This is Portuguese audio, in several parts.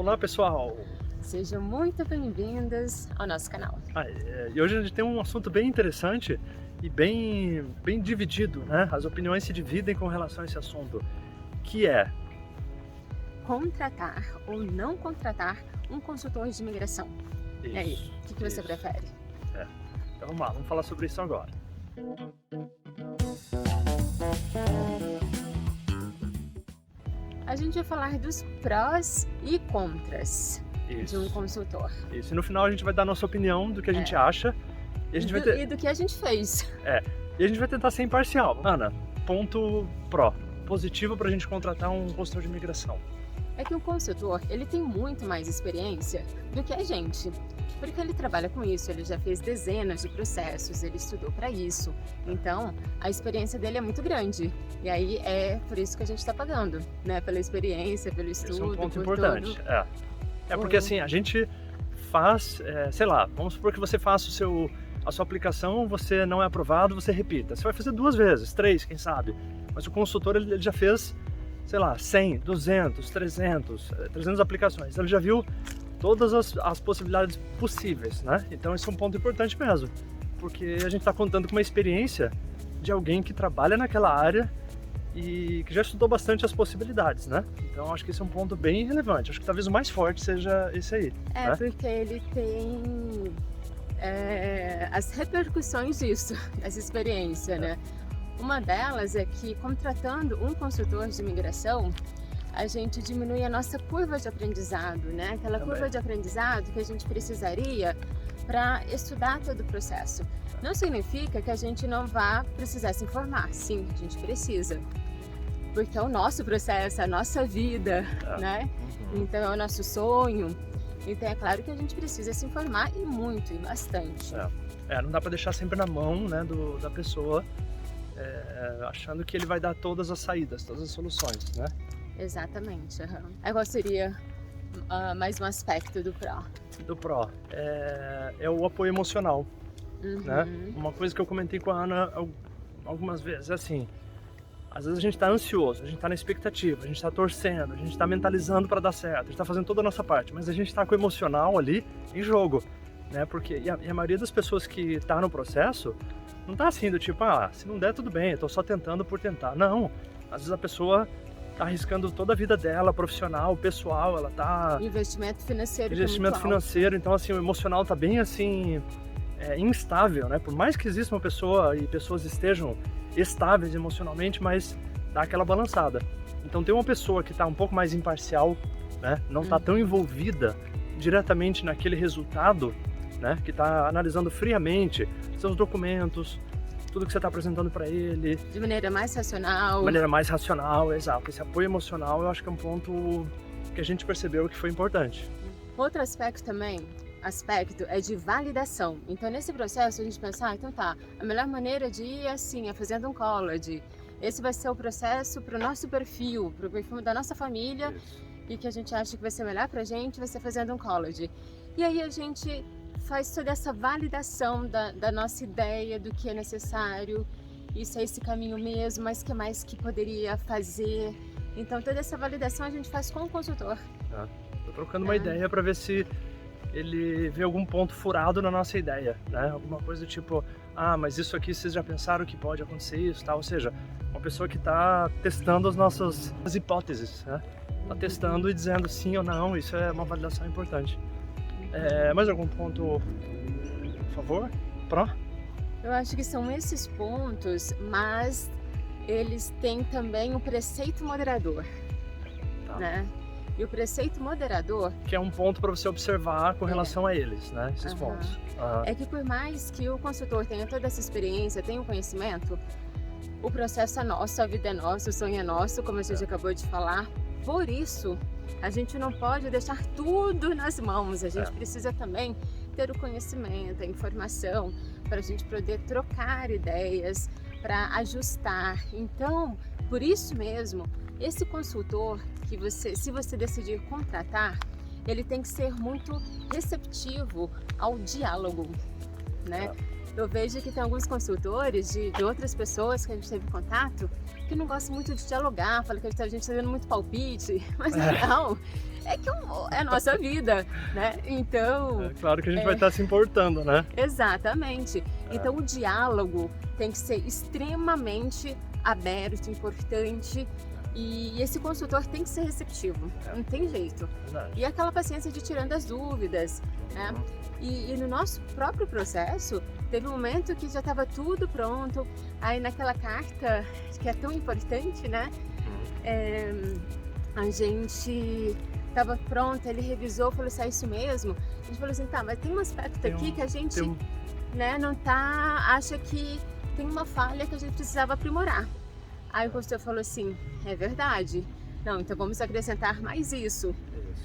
Olá pessoal! Sejam muito bem-vindas ao nosso canal. E hoje a gente tem um assunto bem interessante e bem dividido, né? As opiniões se dividem com relação a esse assunto, que é contratar ou não contratar um consultor de imigração. isso, E aí, o que você prefere? Então vamos lá, vamos falar sobre isso agora. A gente vai falar dos prós e contras de um Isso. consultor. Isso. E no final a gente vai dar a nossa opinião do que a gente acha e a gente vai ter... E do que a gente fez. E a gente vai tentar ser imparcial. Ana, ponto pró, positivo pra gente contratar um consultor de imigração. É que um consultor, ele tem muito mais experiência do que a gente. Porque ele trabalha com isso, ele já fez dezenas de processos, ele estudou para isso. Então, a experiência dele é muito grande. E aí é por isso que a gente está pagando, né? Pela experiência, pelo estudo, Esse é um ponto por importante. tudo. Porque assim, a gente faz, sei lá, vamos supor que você faça a sua aplicação, você não é aprovado, você repita. Você vai fazer 2 vezes, 3, quem sabe. Mas o consultor, ele já fez, sei lá, 100, 200, 300 aplicações. Ele já viu todas as possibilidades possíveis, né? Então esse é um ponto importante mesmo, porque a gente está contando com uma experiência de alguém que trabalha naquela área e que já estudou bastante as possibilidades, né? Então acho que esse é um ponto bem relevante. Acho que talvez o mais forte seja esse aí. Né? Porque ele tem as repercussões disso, essa experiência, né? Uma delas é que, contratando um consultor de imigração, a gente diminui a nossa curva de aprendizado, né? Aquela curva de aprendizado que a gente precisaria para estudar todo o processo. Não significa que a gente não vá precisar se informar. Sim, a gente precisa. Porque é o nosso processo, a nossa vida, né? Então é o nosso sonho. Então é claro que a gente precisa se informar e muito, e bastante. Não dá para deixar sempre na mão, né, da pessoa, achando que ele vai dar todas as saídas, todas as soluções, né? Exatamente. Agora seria mais um aspecto do pró. Do pró é o apoio emocional, né? Uma coisa que eu comentei com a Ana algumas vezes, assim, às vezes a gente está ansioso, a gente está na expectativa, a gente está torcendo, a gente está mentalizando para dar certo, a gente está fazendo toda a nossa parte, mas a gente está com o emocional ali em jogo, né? Porque a maioria das pessoas que está no processo não está assim do tipo, se não der tudo bem, eu tô só tentando por tentar. Não, às vezes a pessoa tá arriscando toda a vida dela, profissional, pessoal, ela tá... Investimento financeiro. Então assim, o emocional tá bem assim, instável, né? Por mais que exista uma pessoa e pessoas estejam estáveis emocionalmente, mas dá aquela balançada. Então tem uma pessoa que tá um pouco mais imparcial, né? Não tá tão envolvida diretamente naquele resultado, né? Que tá analisando friamente seus documentos, tudo que você está apresentando para ele. De maneira mais racional. De maneira mais racional, exato. Esse apoio emocional eu acho que é um ponto que a gente percebeu que foi importante. Outro aspecto é de validação. Então nesse processo a gente pensa, então tá, a melhor maneira de ir assim, é fazendo um college. Esse vai ser o processo para o nosso perfil, para o perfil da nossa família. Isso. E que a gente acha que vai ser melhor pra gente, vai ser fazendo um college. E aí a gente faz toda essa validação da nossa ideia do que é necessário, isso é esse caminho mesmo, mas que mais que poderia fazer. Então toda essa validação a gente faz com o consultor. Tô trocando uma ideia para ver se ele vê algum ponto furado na nossa ideia, né? Alguma coisa do tipo, mas isso aqui vocês já pensaram que pode acontecer isso, tal. Ou seja, uma pessoa que está testando as nossas hipóteses, né? Tá testando e dizendo sim ou não, isso é uma validação importante. Mais algum ponto a favor? Pró? Eu acho que são esses pontos, mas eles têm também o preceito moderador, né? E o preceito moderador... Que é um ponto para você observar com relação a eles, né? Esses pontos. É que por mais que o consultor tenha toda essa experiência, tenha o conhecimento, o processo é nosso, a vida é nossa, o sonho é nosso, como a gente acabou de falar. Por isso, a gente não pode deixar tudo nas mãos, a gente precisa também ter o conhecimento, a informação, para a gente poder trocar ideias, para ajustar. Então, por isso mesmo, esse consultor, se você decidir contratar, ele tem que ser muito receptivo ao diálogo, né? Eu vejo que tem alguns consultores de outras pessoas que a gente teve contato que não gosta muito de dialogar, fala que a gente está dando muito palpite, mas não, é que é a nossa vida, né? Então... É claro que a gente vai estar se importando, né? Exatamente. Então o diálogo tem que ser extremamente aberto, importante, e esse consultor tem que ser receptivo, não tem jeito. Verdade. E aquela paciência de tirando as dúvidas, né? E no nosso próprio processo, teve um momento que já estava tudo pronto, aí naquela carta, que é tão importante, né? A gente estava pronta, ele revisou, falou assim, é isso mesmo? A gente falou assim, tá, mas tem um aspecto aqui que a gente né, não tá, acha que tem uma falha que a gente precisava aprimorar. Aí o consultor falou assim, é verdade, não, então vamos acrescentar mais isso.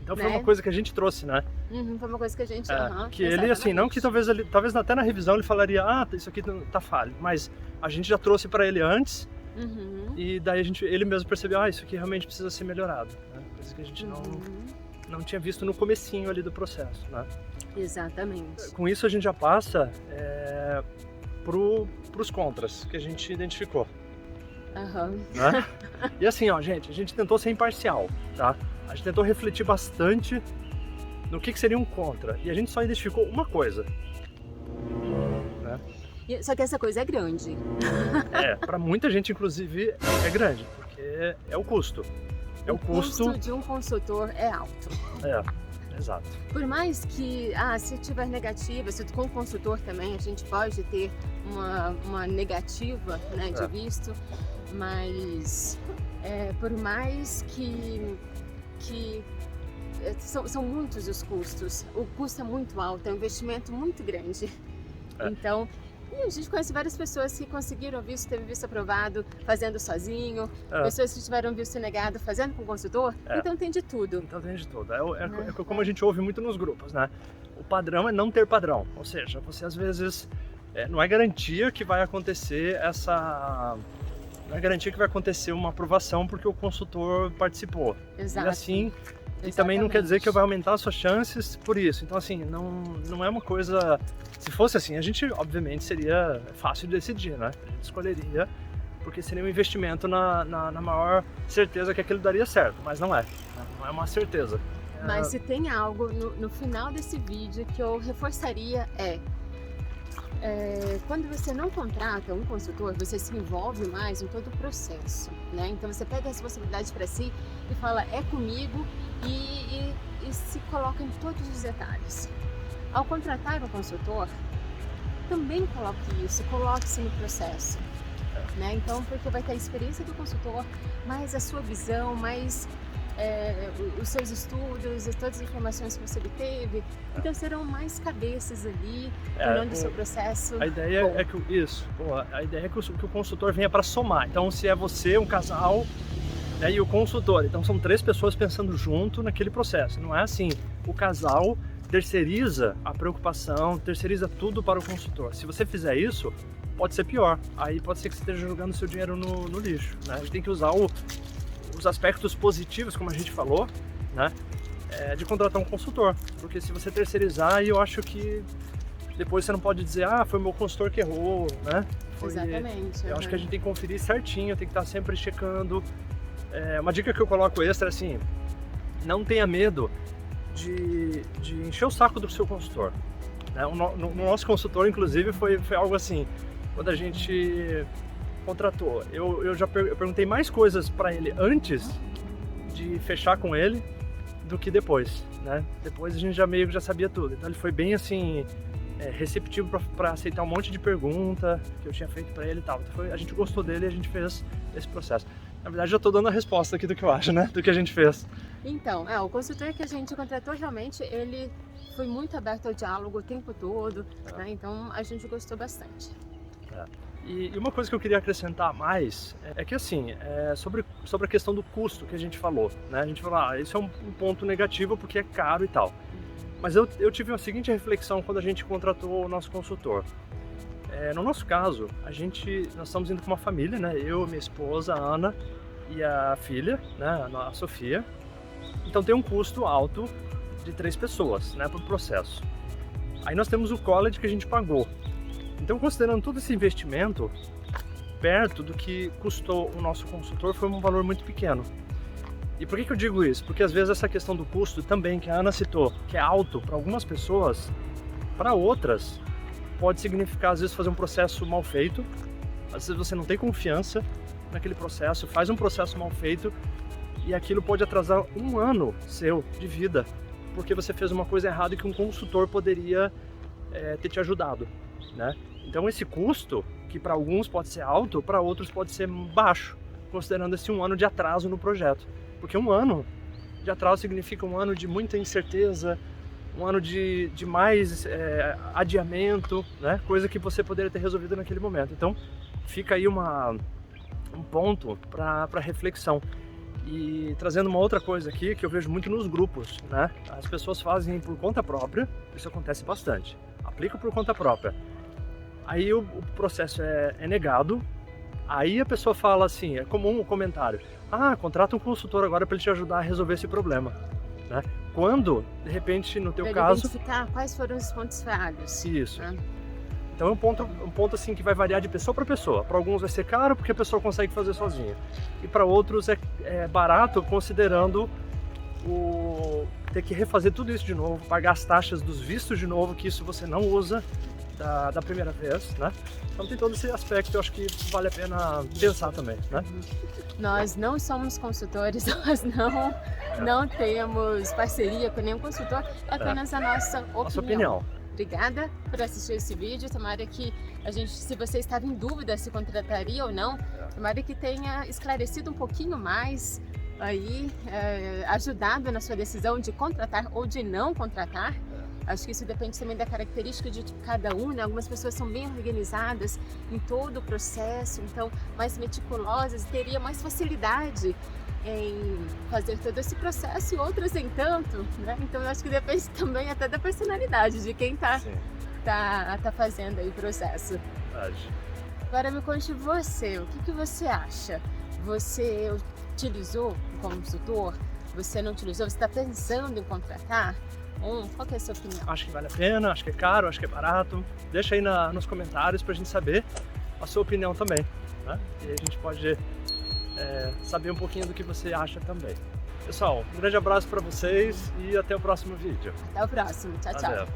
Então foi uma coisa que a gente trouxe, né? Foi uma coisa que a gente... que ele, assim, não que talvez até na revisão ele falaria, isso aqui tá falho, mas a gente já trouxe para ele antes, e daí ele mesmo percebeu, isso aqui realmente precisa ser melhorado, né? Coisa que a gente não tinha visto no comecinho ali do processo, né? Exatamente. Com isso a gente já passa pros contras que a gente identificou. Né? E assim, gente, a gente tentou ser imparcial, tá? A gente tentou refletir bastante no que seria um contra, e a gente só identificou uma coisa, né? Só que essa coisa é grande. Para muita gente, inclusive, é grande, porque é o custo. O custo de um consultor é alto. Exato. Por mais que, se tiver negativa, se com o consultor também a gente pode ter uma negativa, né, de visto, mas por mais que são muitos os custos, o custo é muito alto, é um investimento muito grande. Então, a gente conhece várias pessoas que conseguiram visto, teve visto aprovado fazendo sozinho, pessoas que tiveram visto negado fazendo com consultor, então tem de tudo. Então tem de tudo, como a gente ouve muito nos grupos, né? O padrão é não ter padrão, ou seja, você às vezes, não é garantia que vai acontecer não é garantia que vai acontecer uma aprovação porque o consultor participou. Exato. E assim, e também não quer dizer que vai aumentar as suas chances por isso. Então assim, não é uma coisa... Se fosse assim, a gente obviamente seria fácil de decidir, né? A gente escolheria, porque seria um investimento na maior certeza que aquilo daria certo, mas não é. Não é uma certeza. Mas se tem algo no final desse vídeo que eu reforçaria quando você não contrata um consultor, você se envolve mais em todo o processo, né? Então você pega a responsabilidade para si e fala, é comigo, e se coloca em todos os detalhes. Ao contratar um consultor, também coloque-se no processo, né? Então, porque vai ter a experiência do consultor, mais a sua visão, mais os seus estudos e todas as informações que você obteve, então serão mais cabeças ali, olhando o seu processo. A ideia é que o consultor venha para somar. Então, se é você, um casal, e o consultor, então são 3 pessoas pensando junto naquele processo. Não é assim, o casal terceiriza a preocupação, terceiriza tudo para o consultor. Se você fizer isso, pode ser pior. Aí pode ser que você esteja jogando seu dinheiro no lixo, né? A gente tem que usar os aspectos positivos, como a gente falou, né, de contratar um consultor, porque se você terceirizar, eu acho que depois você não pode dizer, foi o meu consultor que errou, né? Exatamente. Eu acho que a gente tem que conferir certinho, tem que estar sempre checando. Uma dica que eu coloco extra é assim, não tenha medo de encher o saco do seu consultor, né? No nosso consultor, inclusive, foi algo assim, quando a gente contratou, eu perguntei mais coisas para ele antes de fechar com ele do que depois, né? Depois a gente meio que já sabia tudo, então ele foi bem assim, receptivo para aceitar um monte de pergunta que eu tinha feito para ele e tal. Então a gente gostou dele e a gente fez esse processo. Na verdade, já estou dando a resposta aqui do que eu acho, né? Do que a gente fez. Então, o consultor que a gente contratou, realmente, ele foi muito aberto ao diálogo o tempo todo, né? Então a gente gostou bastante. E uma coisa que eu queria acrescentar mais é que assim, sobre a questão do custo que a gente falou, né? A gente falou, isso é um ponto negativo porque é caro e tal. Mas eu tive a seguinte reflexão quando a gente contratou o nosso consultor. No nosso caso, nós estamos indo com uma família, né? Eu, minha esposa, a Ana e a filha, né? A Sofia. Então tem um custo alto de 3 pessoas, né? Para o processo. Aí nós temos o college que a gente pagou. Então, considerando todo esse investimento, perto do que custou o nosso consultor, foi um valor muito pequeno. E por que eu digo isso? Porque às vezes essa questão do custo também, que a Ana citou, que é alto para algumas pessoas, para outras pode significar às vezes fazer um processo mal feito, às vezes você não tem confiança naquele processo, faz um processo mal feito e aquilo pode atrasar um ano seu de vida, porque você fez uma coisa errada e que um consultor poderia ter te ajudado, né? Então esse custo, que para alguns pode ser alto, para outros pode ser baixo, considerando esse um ano de atraso no projeto. Porque um ano de atraso significa um ano de muita incerteza, um ano de mais adiamento, né? Coisa que você poderia ter resolvido naquele momento. Então fica aí um ponto para reflexão. E trazendo uma outra coisa aqui que eu vejo muito nos grupos, né? As pessoas fazem por conta própria, isso acontece bastante. Aplica por conta própria. Aí o processo é negado. Aí a pessoa fala assim, é comum o comentário: ah, contrata um consultor agora para ele te ajudar a resolver esse problema, né? Quando, de repente, no teu caso... identificar quais foram os pontos falhos. Isso. Né? Então é um ponto assim que vai variar de pessoa para pessoa. Para alguns vai ser caro porque a pessoa consegue fazer sozinha. E para outros é barato, considerando ter que refazer tudo isso de novo, pagar as taxas dos vistos de novo, que isso você não usa da primeira vez, né? Então tem todo esse aspecto, eu acho que vale a pena pensar também, né? Nós não somos consultores, nós não temos parceria com nenhum consultor, é apenas a nossa opinião. Obrigada por assistir esse vídeo, tomara que se você estava em dúvida se contrataria ou não, tomara que tenha esclarecido um pouquinho mais aí, ajudado na sua decisão de contratar ou de não contratar. Acho que isso depende também da característica de cada um, né? Algumas pessoas são bem organizadas em todo o processo, então mais meticulosas, teria mais facilidade em fazer todo esse processo e outras nem tanto, né? Então eu acho que depende também até da personalidade de quem tá fazendo aí o processo. Verdade. Agora me conte você, o que você acha? Você utilizou o consultor? Você não utilizou? Você está pensando em contratar? Qual que é a sua opinião? Acho que vale a pena, acho que é caro, acho que é barato. Deixa aí nos comentários pra gente saber a sua opinião também, né? E a gente pode saber um pouquinho do que você acha também. Pessoal, um grande abraço para vocês e até o próximo vídeo. Até o próximo. Tchau, tchau. Valeu.